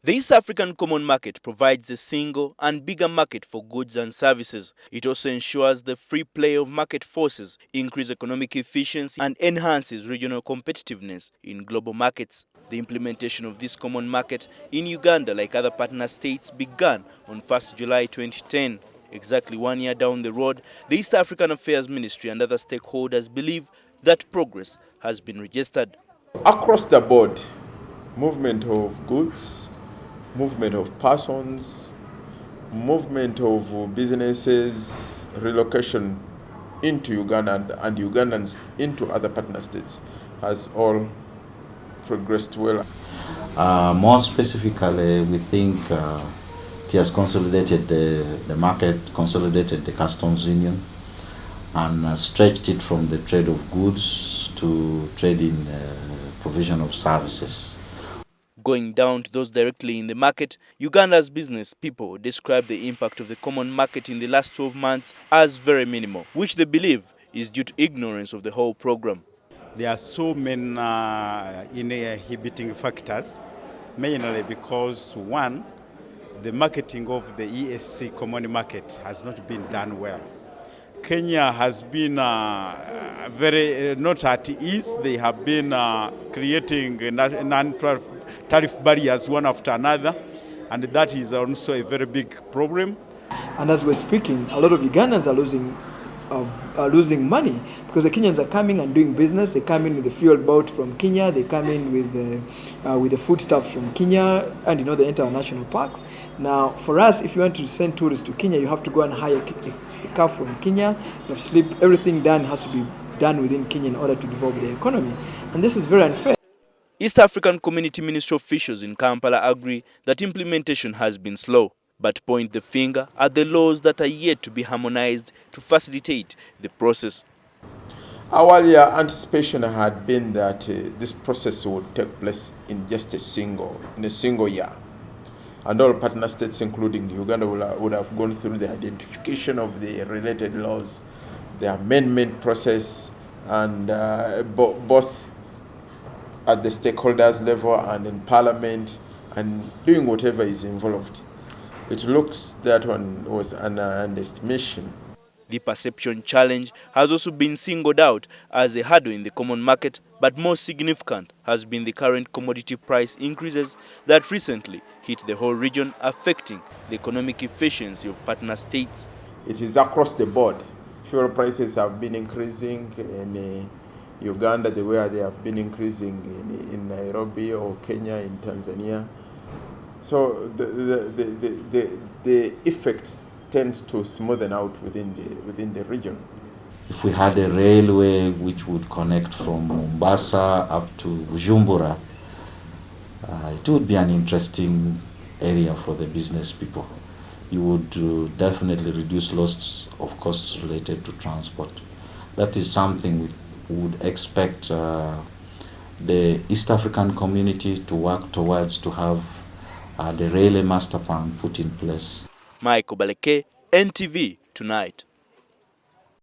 The East African Common Market provides a single and bigger market for goods and services. It also ensures the free play of market forces, increase economic efficiency, and enhances regional competitiveness in global markets. The implementation of this common market in Uganda, like other partner states, began on 1st July 2010. Exactly 1 year down the road, the East African Affairs Ministry and other stakeholders believe that progress has been registered. Across the board, movement of goods, movement of persons, movement of businesses, relocation into Uganda and Ugandans into other partner states has all progressed well. More specifically, we think it has consolidated the market, consolidated the customs union, and stretched it from the trade of goods to trade in provision of services. Going down to those directly in the market, Uganda's business people describe the impact of the common market in the last 12 months as very minimal, which they believe is due to ignorance of the whole program. There are so many inhibiting factors, mainly because, one, the marketing of the ESC common market has not been done well. Kenya has been very not at ease. They have been creating non-tariff barriers one after another, and that is also a very big problem. And as we're speaking, a lot of Ugandans are losing money because the Kenyans are coming and doing business. They come in with the fuel boat from Kenya. They come in with the foodstuffs from Kenya, and they enter our national parks. Now, for us, if you want to send tourists to Kenya, you have to go and hire a car from Kenya. You have to sleep. Everything done has to be done within Kenya in order to develop the economy, and this is very unfair. East African Community Ministry officials in Kampala agree that implementation has been slow, but point the finger at the laws that are yet to be harmonized to facilitate the process. Our anticipation had been that this process would take place in just a single year. And all partner states, including Uganda, would have gone through the identification of the related laws, the amendment process, and both at the stakeholders level and in parliament, and doing whatever is involved. It looks that one was an underestimation. The perception challenge has also been singled out as a hurdle in the common market, but more significant has been the current commodity price increases that recently hit the whole region, affecting the economic efficiency of partner states. It is across the board. Fuel prices have been increasing in Uganda the way they have been increasing in Nairobi or Kenya, in Tanzania. So the effect tends to smoothen out within the region. If we had a railway which would connect from Mombasa up to Bujumbura, it would be an interesting area for the business people. You would definitely reduce loss of costs related to transport. That is something we would expect the East African community to work towards, to have the railway master plan put in place. Michael Baleke, NTV Tonight.